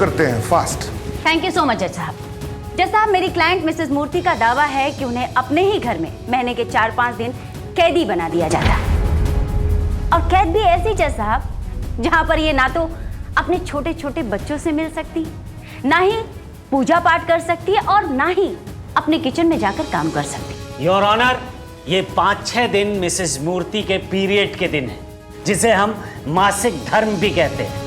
करते हैं fast. Thank you so much जज साहब। जज साहब, मेरी क्लाइंट मिसेस मूर्ति का दावा है कि उन्हें अपने ही घर में महीने के 4-5 दिन कैदी बना दिया जाता है, और कैद भी ऐसी जज साहब जहां पर ये ना तो अपने छोटे छोटे बच्चों से मिल सकती, ना ही पूजा पाठ कर सकती है, और ना ही अपने किचन में जाकर काम कर सकती। योर ऑनर, ये 5-6 दिन मिसेस मूर्ति के पीरियड के दिन है, जिसे हम मासिक धर्म भी कहते हैं।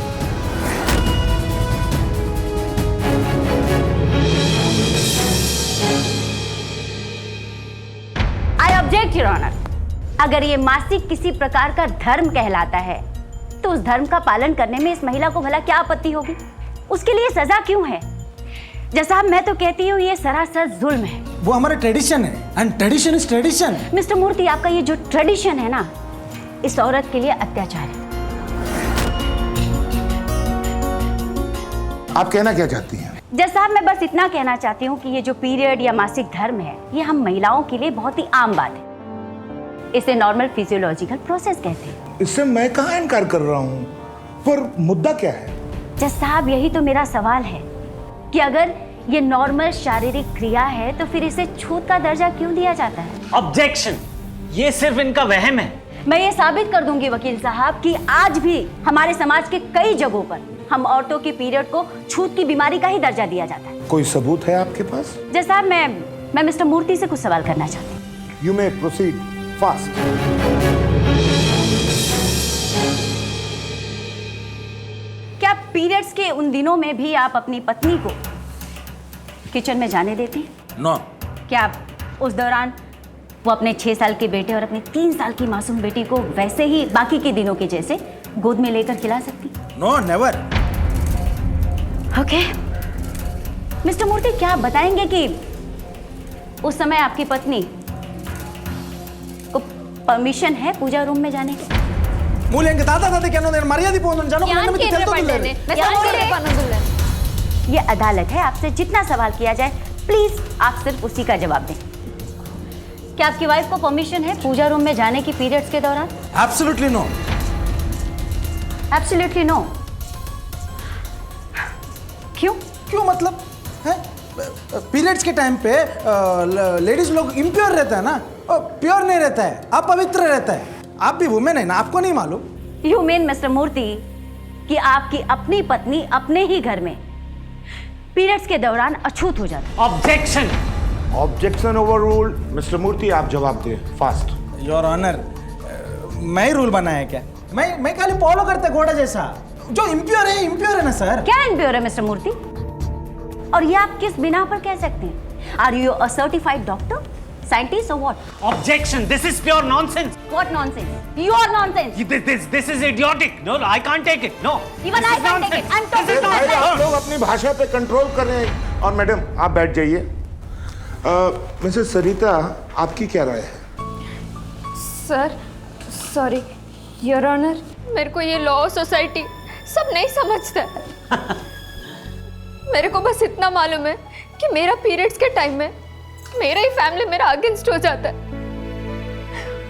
I object your honour. अगर ये मासिक किसी प्रकार का धर्म कहलाता है तो उस धर्म का पालन करने में इस महिला को भला क्या आपत्ति होगी? उसके लिए सजा क्यों है? जज साहब, मैं तो कहती हूँ ये सरासर जुल्म है। वो हमारा ट्रेडिशन है, and tradition is tradition. Mister Murthy, आपका ये जो ट्रेडिशन है ना, इस औरत के लिए अत्याचार है। आप कहना क्या चाहती हैं? जज साहब, मैं बस इतना कहना चाहती हूँ कि ये जो पीरियड या मासिक धर्म है, ये हम महिलाओं के लिए बहुत ही आम बात है। इसे नॉर्मल फिजियोलॉजिकल प्रोसेस कहते हैं। इससे मैं कहाँ इनकार कर रहा हूँ, पर मुद्दा क्या है? जज साहब, यही तो मेरा सवाल है कि अगर ये नॉर्मल शारीरिक क्रिया है तो फिर इसे छूत का दर्जा क्यों दिया जाता है? ऑब्जेक्शन, ये सिर्फ इनका वहम है। मैं ये साबित कर दूंगी वकील साहब कि आज भी हमारे समाज के कई जगहों पर हम औरतों की पीरियड को छूत की बीमारी का ही दर्जा दिया जाता है। कोई सबूत है आपके पास? जज साहब, मैं मिस्टर मूर्ति से कुछ सवाल करना चाहती हूँ। You may proceed fast. क्या पीरियड्स के उन दिनों में भी आप अपनी पत्नी को किचन में जाने देते हैं? नो। क्या आप उस दौरान वो अपने 6 साल के बेटे और अपने 3 साल की मासूम बेटी को वैसे ही बाकी के दिनों के जैसे गोद में लेकर खिला सकती? No, never. Okay. Mister Murthy, क्या आप बताएंगे कि उस समय आपकी पत्नी को परमिशन है पूजा रूम में जाने की? ಮೂಲೆಂಗೆ ತಾತ ತಾತಕ್ಕೆ ನಾನು ಮರ್ಯಾದೆ ಪೋಂದು ಜಾನು ये अदालत है, आपसे जितना सवाल किया जाए प्लीज आप सिर्फ उसी का जवाब दें। क्या आपकी वाइफ को परमिशन है पूजा रूम में जाने की पीरियड्स के दौरान? Absolutely no. Absolutely no. क्यों? क्यों मतलब है? पीरियड्स के टाइम पे लेडीज लोग इम्प्योर रहता है ना, प्योर नहीं रहता है, अपवित्र रहता है। आप भी वुमेन है ना, आपको नहीं मालूम? यू मीन मिस्टर मूर्ति कि आपकी अपनी पत्नी अपने ही घर में पीरियड्स के दौरान अछूत हो जाती? ऑब्जेक्शन। Objection overruled. मिस्टर मूर्ति, आप जवाब दें फास्ट। योर ऑनर, मैं रूल बनाया क्या? मैं खाली फॉलो करता घोड़ा जैसा। जो इम्प्योर है ना सर। क्या इम्प्योर है मिस्टर मूर्ति? और ये आप किस बिना पर कह सकते हैं? Are you a certified doctor, scientist और what? Objection, this is pure nonsense. What nonsense? You are nonsense. This is idiotic. No, I can't take it. No. Even I can't take it. I'm talking to भाई, आप myself. लोग अपनी भाषा पे control करें। और madam, आप बैठ जाइए। मिसेस सरिता, आपकी क्या राय है? सर, सॉरी योर ऑनर, मेरे को ये लॉ सोसाइटी सब नहीं समझता है। मेरे को बस इतना मालूम है कि मेरा पीरियड्स के टाइम में मेरा ही फैमिली मेरा अगेंस्ट हो जाता है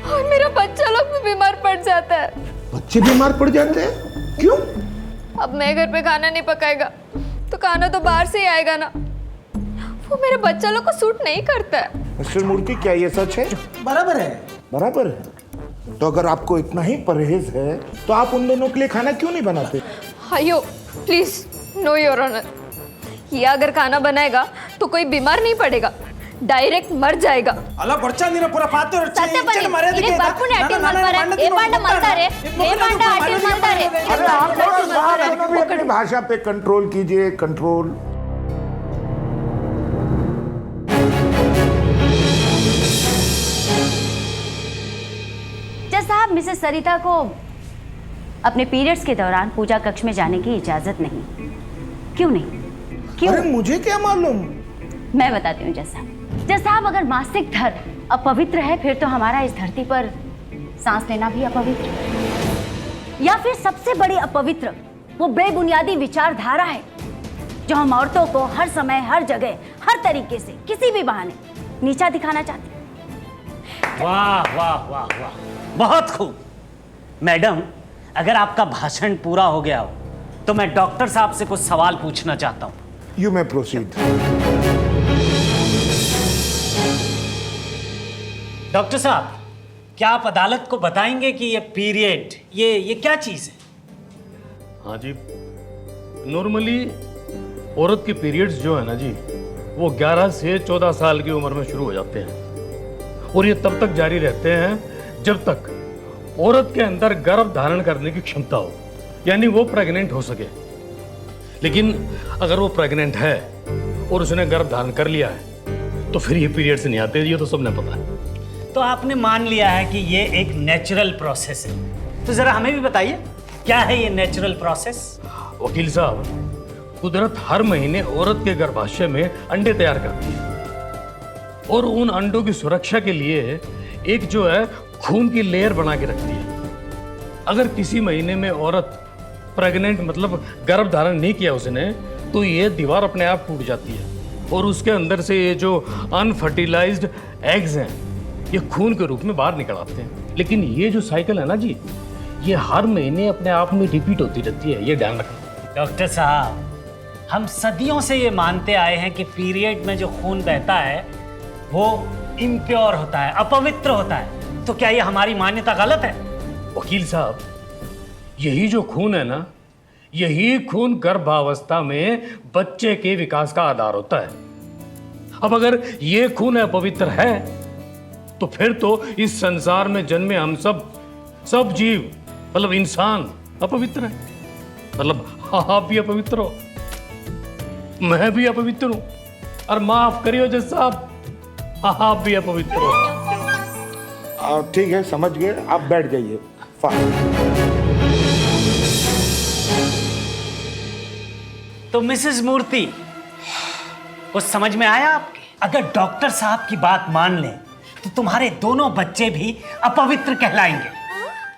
और मेरा बच्चा लोग भी बीमार पड़ जाता है। बच्चे बीमार पड़ जाते हैं? क्यों? अब मैं घर पे खाना नहीं पकाएगा तो खाना तो बाहर से ही आएगा ना, वो मेरे बच्चा लोग को सूट नहीं करता है। मिस्टर मूर्ति, क्या ये सच है? बराबर है। बराबर है। तो अगर आपको इतना ही परहेज है तो आप उन दोनों के लिए खाना क्यों नहीं बनाते? अयो प्लीज, नो योर ऑनर, ये अगर खाना बनाएगा तो कोई बीमार नहीं पड़ेगा, डायरेक्ट मर जाएगा. ಅಲ್ಲ ಬರ್ಚಂದಿನ ಪೂರ ಪಾತೆ ಸತ್ಯಪಲ್ಲಿ ಇಲ್ಲಿ ಬರ್ಪುನೆ ಅಟೆಂಡ್ ಮಾಡ್ತಾರೆ ಏ ಪಾಂಡ ಮಾಡ್ತಾರೆ ಏ ಪಾಂಡ ಅಟೆಂಡ್ ಮಾಡ್ತಾರೆ. अरे आप दोनों भी अपनी भाषा पे कंट्रोल कीजिए. कंट्रोल. जज साहब, मिसेस सरिता को अपने पीरियड्स के दौरान पूजा कक्ष में जाने की इजाजत नहीं. क्यों नहीं? क्यों? अरे मुझे क्या मालूम. मैं बताती हूँ जज साहब. जज साहब, अगर मासिक धर्म अपवित्र है फिर तो हमारा इस धरती पर सांस लेना भी अपवित्र है. या फिर सबसे बड़ी अपवित्र वो बेबुनियादी विचारधारा है जो हम औरतों को हर समय हर जगह हर तरीके से किसी भी बहाने नीचा दिखाना चाहते हैं. वाह वाह वाह वाह, बहुत खूब. मैडम, अगर आपका भाषण पूरा हो गया हो तो मैं डॉक्टर साहब से कुछ सवाल पूछना चाहता हूं। You may proceed. डॉक्टर साहब, क्या आप अदालत को बताएंगे कि ये पीरियड ये क्या चीज है? हाँ जी, नॉर्मली औरत के पीरियड्स जो है ना जी, वो 11 से 14 साल की उम्र में शुरू हो जाते हैं और ये तब तक जारी रहते हैं जब तक औरत के अंदर गर्भ धारण करने की क्षमता हो, यानी वो प्रेग्नेंट हो सके। लेकिन अगर वो प्रेग्नेंट है और उसने गर्भ धारण कर लिया है तो फिर ये पीरियड्स नहीं आते, ये तो सबने पता है। तो आपने मान लिया है कि ये एक नेचुरल प्रोसेस है, तो जरा हमें भी बताइए क्या है ये नेचुरल प्रोसेस? वकील साहब, कुदरत हर महीने औरत के गर्भाशय में अंडे तैयार करती है और उन अंडों की सुरक्षा के लिए एक जो है खून की लेयर बना के रखती है। अगर किसी महीने में औरत प्रेग्नेंट मतलब गर्भ धारण नहीं किया उसने, तो ये दीवार अपने आप टूट जाती है और उसके अंदर से ये जो अनफर्टिलाइज्ड एग्स हैं ये खून के रूप में बाहर निकल आते हैं। लेकिन ये जो साइकिल है ना जी, ये हर महीने अपने आप में रिपीट होती रहती है, ये ध्यान रखना। डॉक्टर साहब, हम सदियों से ये मानते आए हैं कि पीरियड में जो खून बहता है वो इम्प्योर होता है, अपवित्र होता है, तो क्या ये हमारी मान्यता गलत है? वकील साहब, यही जो खून है ना, यही खून गर्भावस्था में बच्चे के विकास का आधार होता है। अब अगर ये खून अपवित्र है तो फिर तो इस संसार में जन्मे हम सब जीव मतलब इंसान अपवित्र है। मतलब आप भी अपवित्र हो, मैं भी अपवित्र हूं, और माफ करियो जज साहब, आप भी अपवित्र हो। ठीक है, समझ गए, आप बैठ जाइए। फाइन। तो मिसेस मूर्ति, कुछ समझ में आया आपके? अगर डॉक्टर साहब की बात मान लें तो तुम्हारे दोनों बच्चे भी अपवित्र कहलाएंगे।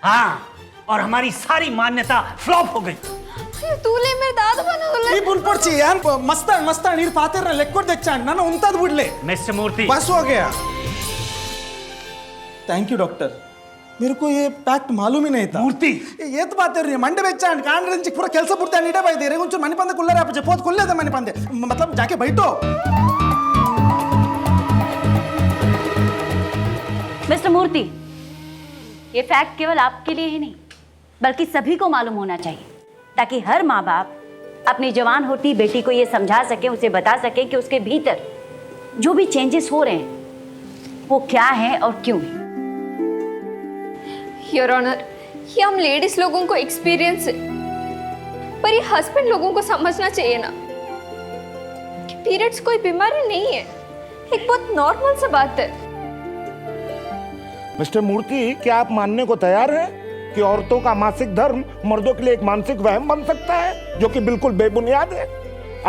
हाँ, और हमारी सारी मान्यता फ्लॉप हो गई। ತೂಲೆ ಮೇರೆ ದಾದ ಬನ್ನೋಲ್ಲ ಈ ಬುಲ್ಪಡ್ಚಿ ಯಾನ್ ಮಸ್ತಾನ್ ನೀರು ಪಾತಿರ ಲೆಕ್ಕೊಡ್ ದೆಚ್ಚಾಂಡ್ ನಾನು ಉಂತದ್ ಬಿಡ್ಲೆ मिस्टर मूर्ति, बस हो गया। थैंक यू डॉक्टर, मेरे को ये फैक्ट मालूम ही नहीं था। मूर्ति ये तो बात है मंडे बेचांड कांड रेंज पूरा ಕೆಲಸ ಪೂರ್ತಿ ನೀಡೇ ಬೈದೆ रे ಒಂಚೂರು ಮನೆ ಪಂದೆ ಕುಲ್ಲರೆ ಆಪಚೆ ಪೋತ್ ಕುಲ್ಲೇದ ಮನೆ ಪಂದೆ मतलब जाके बैठो। मिस्टर मूर्ति, ये फैक्ट केवल आपके लिए ही नहीं बल्कि सभी को मालूम होना चाहिए, ताकि हर माँ बाप अपनी जवान होती बेटी को ये समझा सके, उसे बता सके कि उसके भीतर जो भी चेंजेस हो रहे हैं वो क्या है और क्यों है। योर ऑनर, ये हम लेडीज लोगों को एक्सपीरियंस है, पर ये हस्बैंड लोगों को समझना चाहिए ना कि पीरियड्स कोई बीमारी नहीं है, एक बहुत नॉर्मल सा बात है। मिस्टर मूर्ति, क्या आप मानने को तैयार हैं कि औरतों का मासिक धर्म मर्दों के लिए एक मानसिक वहम बन सकता है जो कि बिल्कुल बेबुनियाद है?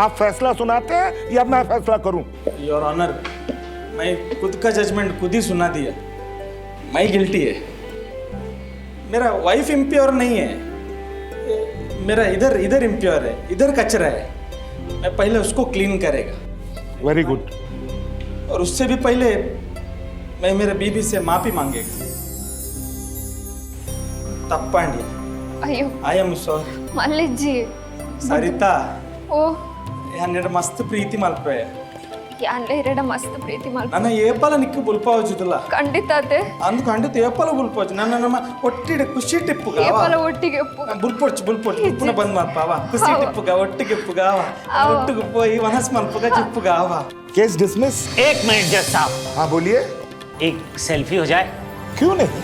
आप फैसला सुनाते हैं या मैं फैसला करूं? योर ऑनर, मैं खुद का जजमेंट खुद ही सुना दिया, मैं गिल्टी है। मेरा वाइफ इम्प्योर नहीं है, मेरा इधर इम्प्योर है, इधर कचरा है, मैं पहले उसको क्लीन करेगा। Very good. और उससे भी पहले मैं मेरे बीबी से माफी मांगेगा। तप्पांडी, अयो आई एम सॉरी। मल्लिज्जी सरिता, ओ हन्नेरಡು मस्त प्रीति मल्पे ಯಾನ್ಲೆ ಎರಡ ಮಸ್ತ್ ಪ್ರೀತಿ ಮಾಡ್ಕೊ ನನ್ನ ಏಪಲ ನಿಕ್ಕು ಬುಲ್ಪಾವಜಿದಲ್ಲ ಖಂಡಿತ ಅದೇ ಅಂದು ಖಂಡಿತ ಏಪಲ ಬುಲ್ಪಾವಜಿ ನನ್ನ ನಮ್ಮ ಒಟ್ಟಿಗೆ ಖುಷಿ ಟಿಪ್ಪುಗ ಏಪಲ ಒಟ್ಟಿಗೆ ಬುಲ್ಪೊಡ್ಚಿ ಉಪ್ಪುನ ಬಂದ್ ಮಲ್ಪಾವ ಖುಷಿ ಟಿಪ್ಪುಗ ಒಟ್ಟಿಗೆ ಇಪ್ಪುಗ ಒಟ್ಟಿಗೆ పోయి ವನಸ್ ಮಲ್ಪುಗ ಜಿಪ್ಪುಗ केस डिसमिस। 1 मिनट जज साहब, हाँ बोलिए। एक सेल्फी हो जाए। क्यों नहीं?